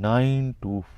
9 to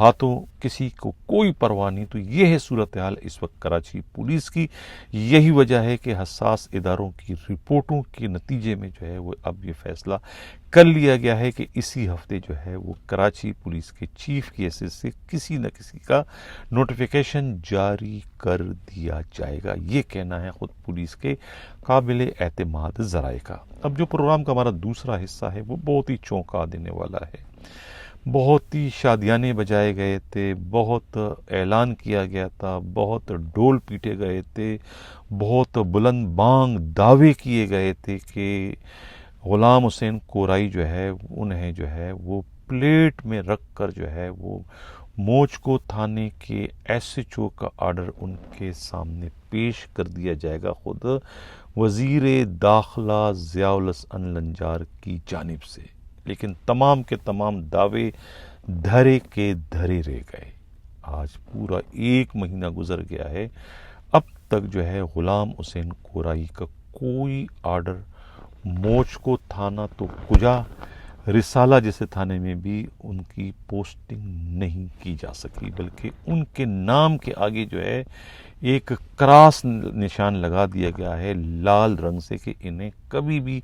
ہاتھوں کسی کو کوئی پرواہ نہیں. تو یہ ہے صورتحال اس وقت کراچی پولیس کی. یہی وجہ ہے کہ حساس اداروں کی رپورٹوں کے نتیجے میں جو ہے وہ اب یہ فیصلہ کر لیا گیا ہے کہ اسی ہفتے جو ہے وہ کراچی پولیس کے چیف کی حیثیت سے کسی نہ کسی کا نوٹیفیکیشن جاری کر دیا جائے گا. یہ کہنا ہے خود پولیس کے قابل اعتماد ذرائع کا. اب جو پروگرام کا ہمارا دوسرا حصہ ہے وہ بہت ہی چونکا دینے والا ہے. بہت ہی شادیانے بجائے گئے تھے, بہت اعلان کیا گیا تھا, بہت ڈول پیٹے گئے تھے, بہت بلند بانگ دعوے کیے گئے تھے کہ غلام حسین کورائی جو ہے انہیں جو ہے وہ پلیٹ میں رکھ کر جو ہے وہ موچکو تھانے کے ایس ایچ او کا آرڈر ان کے سامنے پیش کر دیا جائے گا خود وزیر داخلہ ضیاء الحسن لنجار کی جانب سے. لیکن تمام کے تمام دعوے دھرے کے دھرے رہ گئے. آج پورا 1 مہینہ گزر گیا ہے, اب تک جو ہے غلام حسین کورائی کا کوئی آرڈر موچکو تھانہ تو کجا رسالہ جیسے تھانے میں بھی ان کی پوسٹنگ نہیں کی جا سکی, بلکہ ان کے نام کے آگے جو ہے ایک کراس نشان لگا دیا گیا ہے لال رنگ سے کہ انہیں کبھی بھی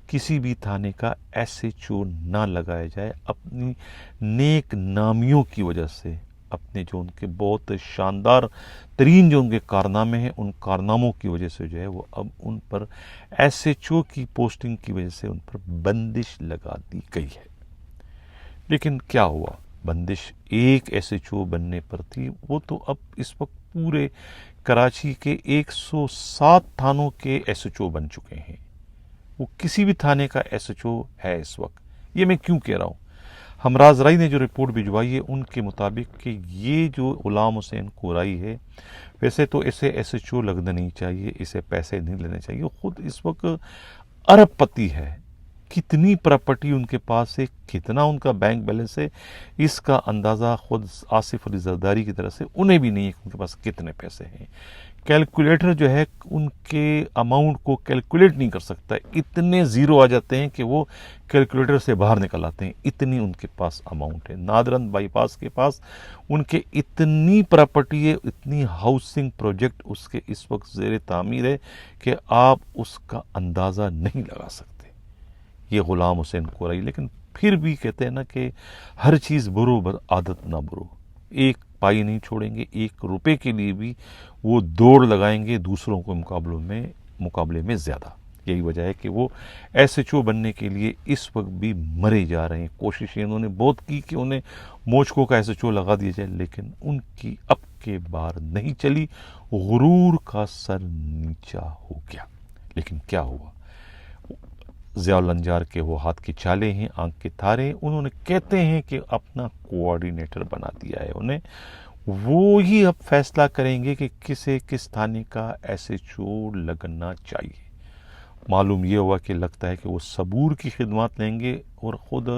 کسی بھی تھانے کا ایس ایچ او نہ لگایا جائے. اپنی نیک نامیوں کی وجہ سے, اپنے جو ان کے بہت شاندار ترین جو ان کے کارنامے ہیں ان کارناموں کی وجہ سے جو ہے وہ اب ان پر ایس ایچ او کی پوسٹنگ کی وجہ سے ان پر بندش لگا دی گئی ہے. لیکن کیا ہوا؟ بندش ایک ایس ایچ او بننے پر تھی, وہ تو اب اس وقت پورے کراچی کے 107 تھانوں کے ایس ایچ او بن چکے ہیں. وہ کسی بھی تھانے کا ایس ایچ او ہے اس وقت. یہ میں کیوں کہہ رہا ہوں؟ ہمراز رائی نے جو رپورٹ بھجوائی ہے ان کے مطابق کہ یہ جو غلام حسین کورائی ہے, ویسے تو اسے ایس ایچ او لگنا نہیں چاہیے, اسے پیسے نہیں لینے چاہیے. خود اس وقت ارب پتی ہے, کتنی پراپرٹی ان کے پاس ہے, کتنا ان کا بینک بیلنس ہے, اس کا اندازہ خود آصف علی زرداری کی طرف سے انہیں بھی نہیں ہے کہ ان کے پاس کتنے پیسے ہیں. کیلکولیٹر جو ہے ان کے اماؤنٹ کو کیلکولیٹ نہیں کر سکتا, اتنے زیرو آ جاتے ہیں کہ وہ کیلکولیٹر سے باہر نکل آتے ہیں, اتنی ان کے پاس اماؤنٹ ہے. نادرند بائی پاس کے پاس ان کے اتنی پراپرٹی ہے, اتنی ہاؤسنگ پروجیکٹ اس کے اس وقت زیر تعمیر ہے کہ آپ اس کا اندازہ نہیں لگا سکتے. یہ غلام حسین کورائی. لیکن پھر بھی کہتے ہیں نا کہ ہر چیز برو عادت نہ برو. ایک پائی نہیں چھوڑیں گے, 1 روپے کے لیے بھی وہ دوڑ لگائیں گے دوسروں کو مقابلے میں زیادہ. یہی وجہ ہے کہ وہ ایس ایچ او بننے کے لیے اس وقت بھی مرے جا رہے ہیں. کوششیں انہوں نے بہت کی کہ انہیں موچکو کا ایس ایچ او لگا دیا جائے, لیکن ان کی اب کے بار نہیں چلی. غرور کا سر نیچا ہو گیا. لیکن کیا ہوا؟ ضیاء النجار کے وہ ہاتھ کے چالے ہیں, آنکھ کے تارے, انہوں نے کہتے ہیں کہ اپنا کوآرڈینیٹر بنا دیا ہے انہیں. وہ ہی اب فیصلہ کریں گے کہ کسے کس تھانے کا ایس ایچ او لگنا چاہیے. معلوم یہ ہوا کہ لگتا ہے کہ وہ صبور کی خدمات لیں گے اور خود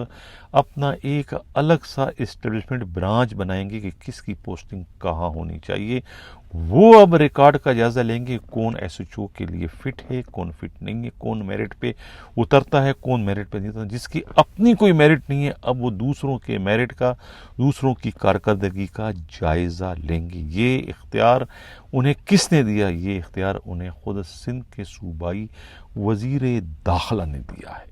اپنا ایک الگ سا اسٹیبلشمنٹ برانچ بنائیں گے کہ کس کی پوسٹنگ کہاں ہونی چاہیے. وہ اب ریکارڈ کا جائزہ لیں گے, کون ایس ایچ او کے لیے فٹ ہے, کون فٹ نہیں ہے, کون میرٹ پہ اترتا ہے, کون میرٹ پہ نہیں اترتا. جس کی اپنی کوئی میرٹ نہیں ہے, اب وہ دوسروں کے میرٹ کا, دوسروں کی کارکردگی کا جائزہ لیں گے. یہ اختیار انہیں کس نے دیا؟ یہ اختیار انہیں خود سندھ کے صوبائی وزیر داخلہ نے دیا ہے.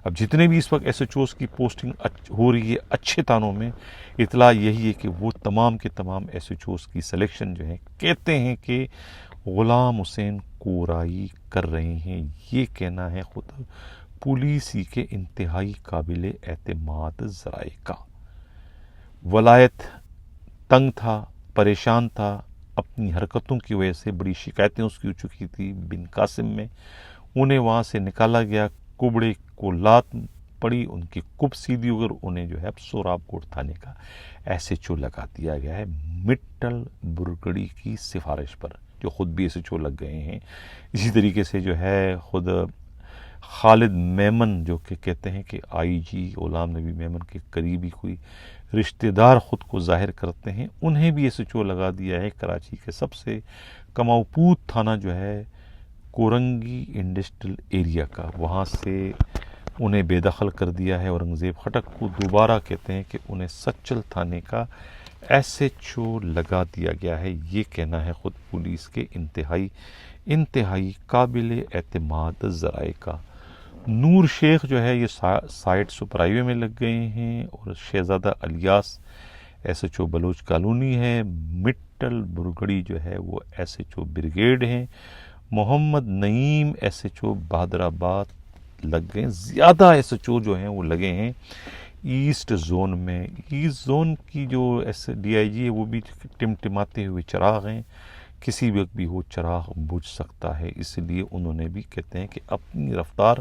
اب جتنے بھی اس وقت ایس ایچ اوز کی پوسٹنگ ہو رہی ہے اچھے تھانوں میں, اطلاع یہی ہے کہ وہ تمام کے تمام ایس ایچ اوز کی سلیکشن جو ہے کہتے ہیں کہ غلام حسین کورائی کر رہے ہیں. یہ کہنا ہے خود پولیسی کے انتہائی قابل اعتماد ذرائع کا. ولایت تنگ تھا, پریشان تھا, اپنی حرکتوں کی وجہ سے بڑی شکایتیں اس کی ہو چکی تھی بن قاسم میں. انہیں وہاں سے نکالا گیا, کبڑے کو لات پڑی, ان کی کب سیدھی ہو کر انہیں جو ہے اب سوراب کوٹ تھانے کا ایس ایچ او لگا دیا گیا ہے مٹل برگڑی کی سفارش پر, جو خود بھی ایس ایچ او لگ گئے ہیں. اسی طریقے سے جو ہے خود خالد میمن جو کہ کہتے ہیں کہ آئی جی غلام نبی میمن کے قریبی کوئی رشتہ دار خود کو ظاہر کرتے ہیں, انہیں بھی ایس ایچ او لگا دیا ہے کراچی کے سب سے کماؤپوت تھانہ جو ہے کورنگی انڈسٹریل ایریا کا. وہاں سے انہیں بے دخل کر دیا ہے۔ اورنگزیب خٹک کو دوبارہ کہتے ہیں کہ انہیں سچل تھانے کا ایس ایچ او لگا دیا گیا ہے۔ یہ کہنا ہے خود پولیس کے انتہائی قابل اعتماد ذرائع کا۔ نور شیخ جو ہے یہ سائٹ سپر ہائی وے میں لگ گئے ہیں، اور Shahzada Ilyas S H O Baloch colony ہے، مٹل برگڑی جو ہے وہ ایس ایچ او بریگیڈ ہیں، محمد نعیم ایس ایچ او بہادر آباد لگ گئے ہیں۔ زیادہ ایس ایچ او جو ہیں وہ لگے ہیں ایسٹ زون میں۔ ایسٹ زون کی جو ڈی آئی جی ہے وہ بھی ٹمٹماتے ہوئے چراغ ہیں، کسی وقت بھی وہ چراغ بجھ سکتا ہے، اس لیے انہوں نے بھی کہتے ہیں کہ اپنی رفتار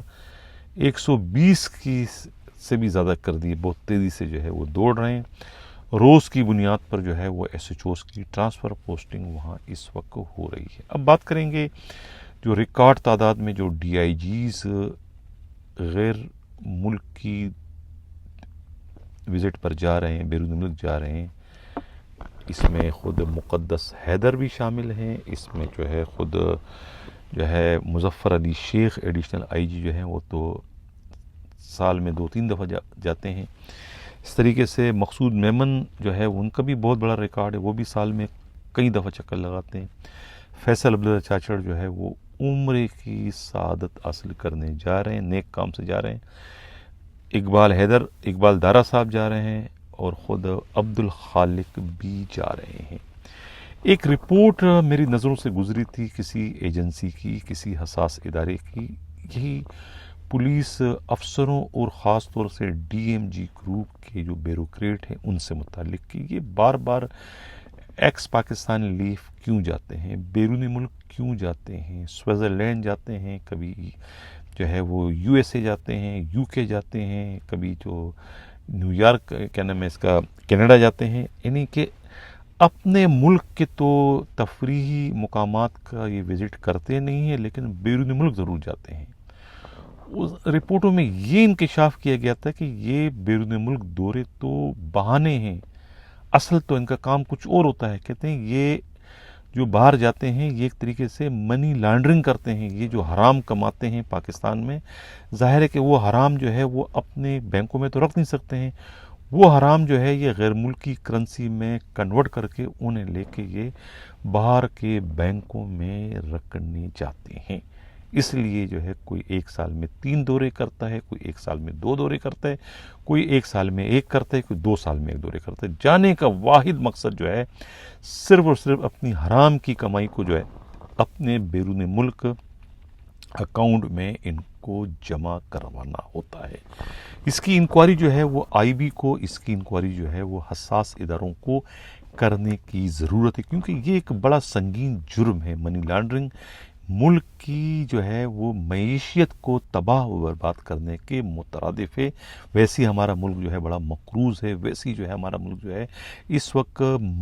120 کی سے بھی زیادہ کر دی، بہت تیزی سے جو ہے وہ دوڑ رہے ہیں۔ روز کی بنیاد پر جو ہے وہ ایس ایچ اوز کی ٹرانسفر پوسٹنگ وہاں اس وقت ہو رہی ہے۔ اب بات کریں گے جو ریکارڈ تعداد میں جو ڈی آئی جیز غیر ملک کی وزٹ پر جا رہے ہیں، بیرون ملک جا رہے ہیں، اس میں خود مقدس حیدر بھی شامل ہیں، اس میں جو ہے خود جو ہے مظفر علی شیخ ایڈیشنل آئی جی جو ہیں وہ تو سال میں 2-3 دفعہ جاتے ہیں۔ اس طریقے سے مقصود میمن جو ہے ان کا بھی بہت بڑا ریکارڈ ہے، وہ بھی سال میں کئی دفعہ چکر لگاتے ہیں۔ فیصل عبداللہ چاچڑ جو ہے وہ عمرے کی سعادت حاصل کرنے جا رہے ہیں، نیک کام سے جا رہے ہیں۔ اقبال دارا صاحب جا رہے ہیں، اور خود عبد الخالق بھی جا رہے ہیں۔ ایک رپورٹ میری نظروں سے گزری تھی کسی ایجنسی کی، کسی حساس ادارے کی، یہی پولیس افسروں اور خاص طور سے ڈی ایم جی گروپ کے جو بیوروکریٹ ہیں ان سے متعلق کی، یہ بار بار ایکس پاکستان لیف کیوں جاتے ہیں، بیرونی ملک کیوں جاتے ہیں، سوئٹزرلینڈ جاتے ہیں، کبھی جو ہے وہ یو ایس اے جاتے ہیں، یو کے جاتے ہیں، کبھی جو نیو یارک کیا نام ہے اس کا کینیڈا جاتے ہیں، یعنی کہ اپنے ملک کے تو تفریحی مقامات کا یہ وزٹ کرتے نہیں ہیں، لیکن بیرونی ملک ضرور جاتے ہیں۔ اس رپورٹوں میں یہ انکشاف کیا گیا تھا کہ یہ بیرون ملک دورے تو بہانے ہیں، اصل تو ان کا کام کچھ اور ہوتا ہے۔ کہتے ہیں یہ جو باہر جاتے ہیں یہ ایک طریقے سے منی لانڈرنگ کرتے ہیں، یہ جو حرام کماتے ہیں پاکستان میں، ظاہر ہے کہ وہ حرام جو ہے وہ اپنے بینکوں میں تو رکھ نہیں سکتے ہیں، وہ حرام جو ہے یہ غیر ملکی کرنسی میں کنورٹ کر کے انہیں لے کے یہ باہر کے بینکوں میں رکھنے جاتے ہیں۔ اس لیے جو ہے کوئی 1 سال میں 3 دورے کرتا ہے، کوئی 1 سال میں 2 دورے کرتا ہے، کوئی 1 سال میں 1 کرتا ہے، کوئی 2 سال میں 1 دورے کرتا ہے۔ جانے کا واحد مقصد جو ہے صرف اور صرف اپنی حرام کی کمائی کو جو ہے اپنے بیرون ملک اکاؤنٹ میں ان کو جمع کروانا ہوتا ہے۔ اس کی انکوائری جو ہے وہ آئی بی کو، اس کی انکوائری جو ہے وہ حساس اداروں کو کرنے کی ضرورت ہے، کیونکہ یہ ایک بڑا سنگین جرم ہے۔ منی لانڈرنگ ملک کی جو ہے وہ معیشت کو تباہ و برباد کرنے کے مترادف ہے۔ ویسی ہمارا ملک جو ہے بڑا مقروض ہے، ویسی جو ہے ہمارا ملک جو ہے اس وقت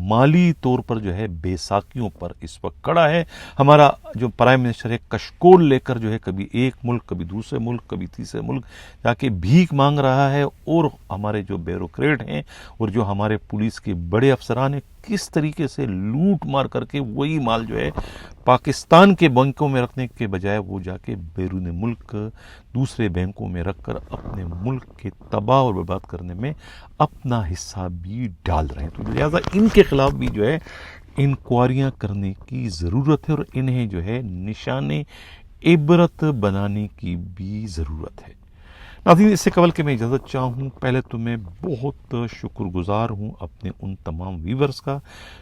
مالی طور پر جو ہے بے ساکیوں پر اس وقت کھڑا ہے۔ ہمارا جو پرائم منسٹر ہے کشکول لے کر جو ہے کبھی ایک ملک، کبھی دوسرے ملک، کبھی تیسرے ملک جا کے بھیک مانگ رہا ہے، اور ہمارے جو بیوروکریٹ ہیں اور جو ہمارے پولیس کے بڑے افسران ہیں کس طریقے سے لوٹ مار کر کے وہی مال جو ہے پاکستان کے بینکوں میں رکھنے کے بجائے وہ جا کے بیرون ملک دوسرے بینکوں میں رکھ کر اپنے ملک کے تباہ اور برباد کرنے میں اپنا حصہ بھی ڈال رہے ہیں۔ تو لہٰذا ان کے خلاف بھی جو ہے انکوائریاں کرنے کی ضرورت ہے، اور انہیں جو ہے نشان عبرت بنانے کی بھی ضرورت ہے۔ ناظرین، اس سے قبل کہ میں اجازت چاہوں، پہلے تو میں بہت شکر گزار ہوں اپنے ان تمام ویورز کا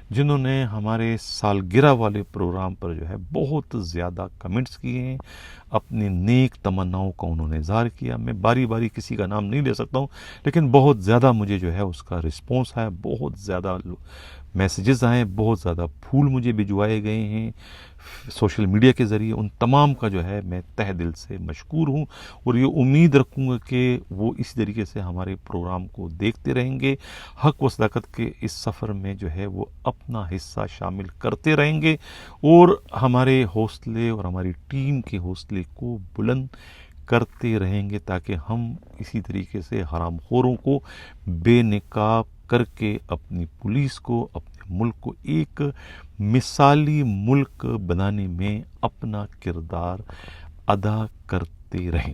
جنہوں نے ہمارے سالگرہ والے پروگرام پر جو ہے بہت زیادہ کمنٹس کیے ہیں، اپنے نیک تمناؤں کا انہوں نے اظہار کیا۔ میں باری باری کسی کا نام نہیں لے سکتا ہوں، لیکن بہت زیادہ مجھے جو ہے اس کا رسپونس آیا، بہت زیادہ میسیجز آئے، بہت زیادہ پھول مجھے بھجوائے گئے ہیں سوشل میڈیا کے ذریعے۔ ان تمام کا جو ہے میں تہ دل سے مشکور ہوں، اور یہ امید رکھوں گا کہ وہ اسی طریقے سے ہمارے پروگرام کو دیکھتے رہیں گے، حق و صداقت کے اس سفر میں جو ہے وہ اپنا حصہ شامل کرتے رہیں گے، اور ہمارے حوصلے اور ہماری ٹیم کے حوصلے کو بلند کرتے رہیں گے، تاکہ ہم اسی طریقے سے حرام خوروں کو بے نقاب کر کے اپنی پولیس کو، اپنے ملک کو ایک مثالی ملک بنانے میں اپنا کردار ادا کرتے رہیں۔